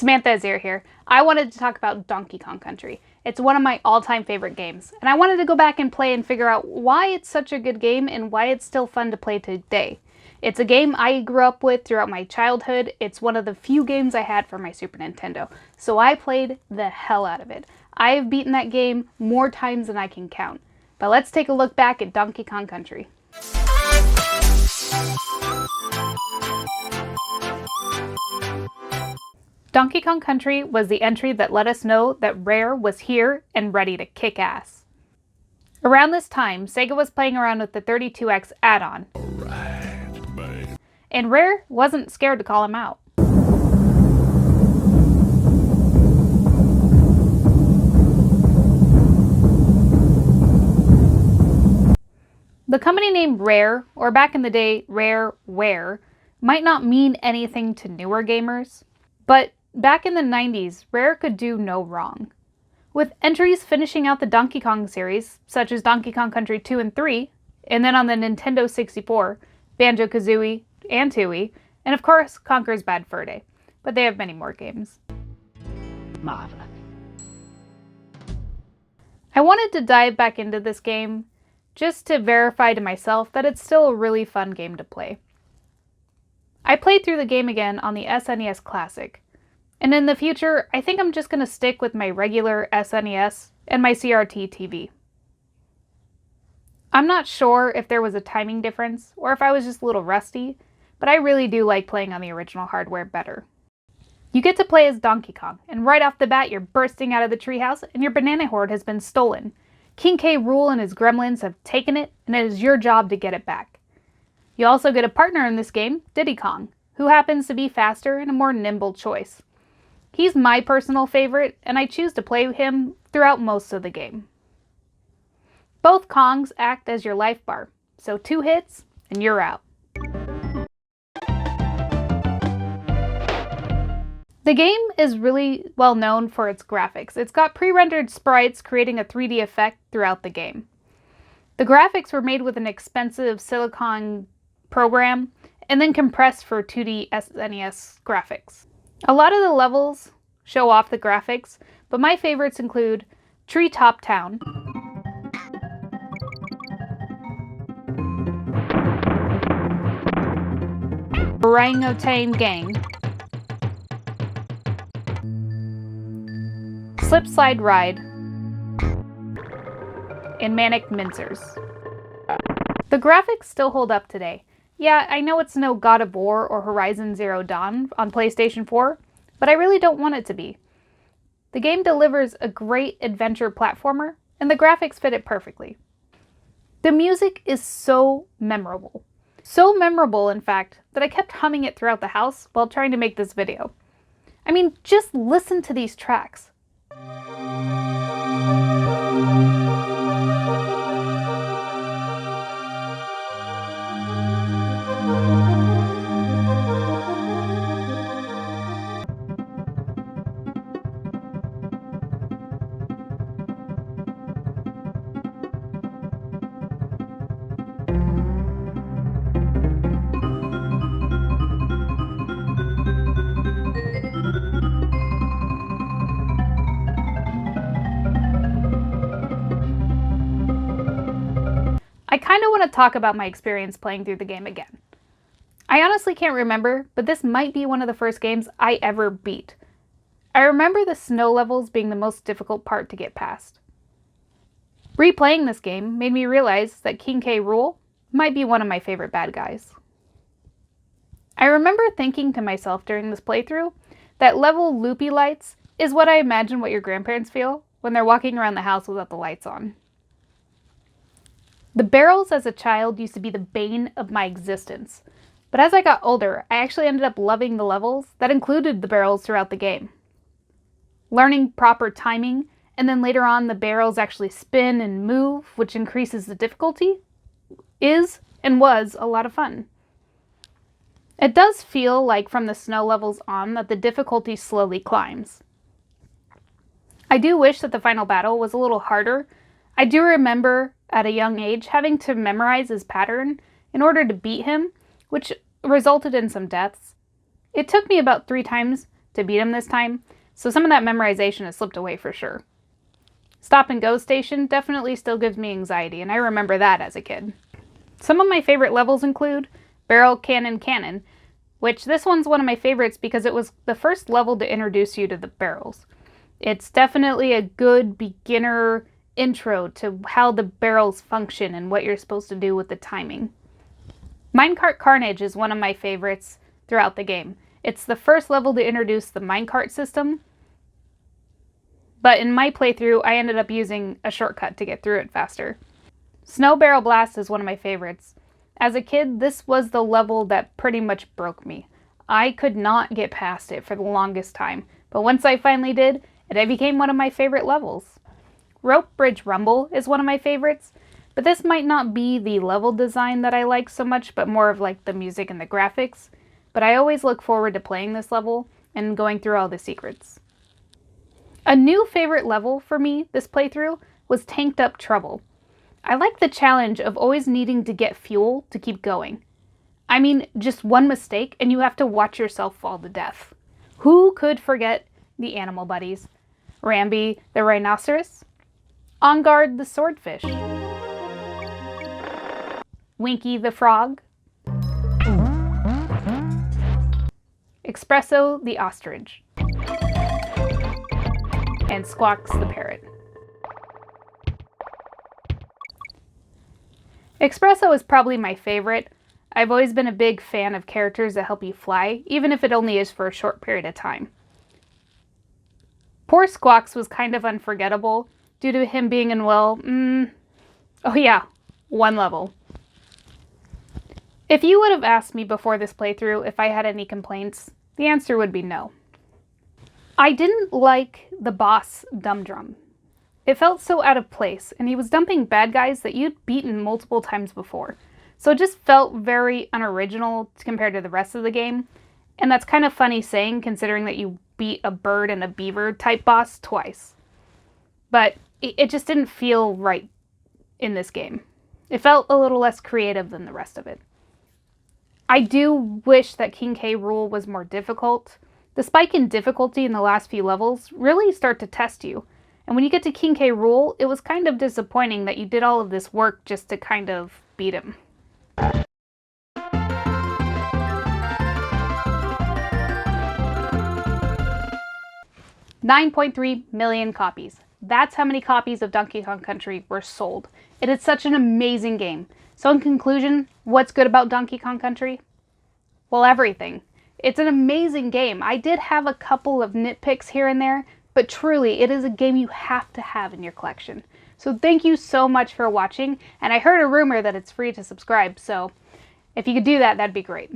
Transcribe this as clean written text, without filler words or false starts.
Samantha Azir here. I wanted to talk about Donkey Kong Country. It's one of my all-time favorite games, and I wanted to go back and play and figure out why it's such a good game and why it's still fun to play today. It's a game I grew up with throughout my childhood. It's one of the few games I had for my Super Nintendo, so I played the hell out of it. I have beaten that game more times than I can count. But let's take a look back at Donkey Kong Country. Donkey Kong Country was the entry that let us know that Rare was here and ready to kick ass. Around this time, Sega was playing around with the 32X add-on. And Rare wasn't scared to call him out. The company name Rare, or back in the day, Rareware, might not mean anything to newer gamers, but back in the 90s, Rare could do no wrong. With entries finishing out the Donkey Kong series, such as Donkey Kong Country 2 and 3, and then on the Nintendo 64, Banjo-Kazooie and Tooie, and of course, Conker's Bad Fur Day, but they have many more games. Marvelous. I wanted to dive back into this game just to verify to myself that it's still a really fun game to play. I played through the game again on the SNES Classic, and in the future, I think I'm just going to stick with my regular SNES and my CRT TV. I'm not sure if there was a timing difference or if I was just a little rusty, but I really do like playing on the original hardware better. You get to play as Donkey Kong, and right off the bat you're bursting out of the treehouse and your banana hoard has been stolen. King K. Rool and his gremlins have taken it, and it is your job to get it back. You also get a partner in this game, Diddy Kong, who happens to be faster and a more nimble choice. He's my personal favorite, and I choose to play him throughout most of the game. Both Kongs act as your life bar, so 2 hits and you're out. The game is really well known for its graphics. It's got pre-rendered sprites creating a 3D effect throughout the game. The graphics were made with an expensive silicon program and then compressed for 2D SNES graphics. A lot of the levels show off the graphics, but my favorites include Treetop Town, Orangutan Gang, Slip Slide Ride, and Manic Mincers. The graphics still hold up today. Yeah, I know it's no God of War or Horizon Zero Dawn on PlayStation 4, but I really don't want it to be. The game delivers a great adventure platformer, and the graphics fit it perfectly. The music is so memorable. So memorable, in fact, that I kept humming it throughout the house while trying to make this video. I mean, just listen to these tracks. I kind of want to talk about my experience playing through the game again. I honestly can't remember, but this might be one of the first games I ever beat. I remember the snow levels being the most difficult part to get past. Replaying this game made me realize that King K. Rool might be one of my favorite bad guys. I remember thinking to myself during this playthrough that level loopy lights is what I imagine what your grandparents feel when they're walking around the house without the lights on. The barrels as a child used to be the bane of my existence, but as I got older, I actually ended up loving the levels that included the barrels throughout the game. Learning proper timing, and then later on the barrels actually spin and move, which increases the difficulty, is and was a lot of fun. It does feel like from the snow levels on that the difficulty slowly climbs. I do wish that the final battle was a little harder. I do remember at a young age having to memorize his pattern in order to beat him, which resulted in some deaths. It took me about 3 times to beat him this time, so some of that memorization has slipped away for sure. Stop and Go Station definitely still gives me anxiety, and I remember that as a kid. Some of my favorite levels include Barrel Cannon Cannon, which this one's one of my favorites because it was the first level to introduce you to the barrels. It's definitely a good beginner intro to how the barrels function and what you're supposed to do with the timing. Minecart Carnage is one of my favorites throughout the game. It's the first level to introduce the minecart system, but in my playthrough I ended up using a shortcut to get through it faster. Snow Barrel Blast is one of my favorites. As a kid, this was the level that pretty much broke me. I could not get past it for the longest time, but once I finally did, it became one of my favorite levels. Rope Bridge Rumble is one of my favorites, but this might not be the level design that I like so much, but more of like the music and the graphics. But I always look forward to playing this level and going through all the secrets. A new favorite level for me this playthrough was Tanked Up Trouble. I like the challenge of always needing to get fuel to keep going. I mean, just one mistake and you have to watch yourself fall to death. Who could forget the animal buddies? Rambi the rhinoceros, On Guard the swordfish, Winky the frog, Espresso the ostrich, and Squawks the parrot. Espresso is probably my favorite. I've always been a big fan of characters that help you fly, even if it only is for a short period of time. Poor Squawks was kind of unforgettable due to him being in, well, oh yeah, one level. If you would have asked me before this playthrough if I had any complaints, the answer would be no. I didn't like the boss Dum Drum. It felt so out of place, and he was dumping bad guys that you'd beaten multiple times before. So it just felt very unoriginal compared to the rest of the game. And that's kind of funny saying, considering that you beat a bird and a beaver type boss twice. But it just didn't feel right in this game. It felt a little less creative than the rest of it. I do wish that King K. Rool was more difficult. The spike in difficulty in the last few levels really start to test you. And when you get to King K. Rool, it was kind of disappointing that you did all of this work just to kind of beat him. 9.3 million copies. That's how many copies of Donkey Kong Country were sold. It is such an amazing game. So in conclusion, what's good about Donkey Kong Country? Well, everything. It's an amazing game. I did have a couple of nitpicks here and there, but truly, it is a game you have to have in your collection. So thank you so much for watching, and I heard a rumor that it's free to subscribe, so if you could do that, that'd be great.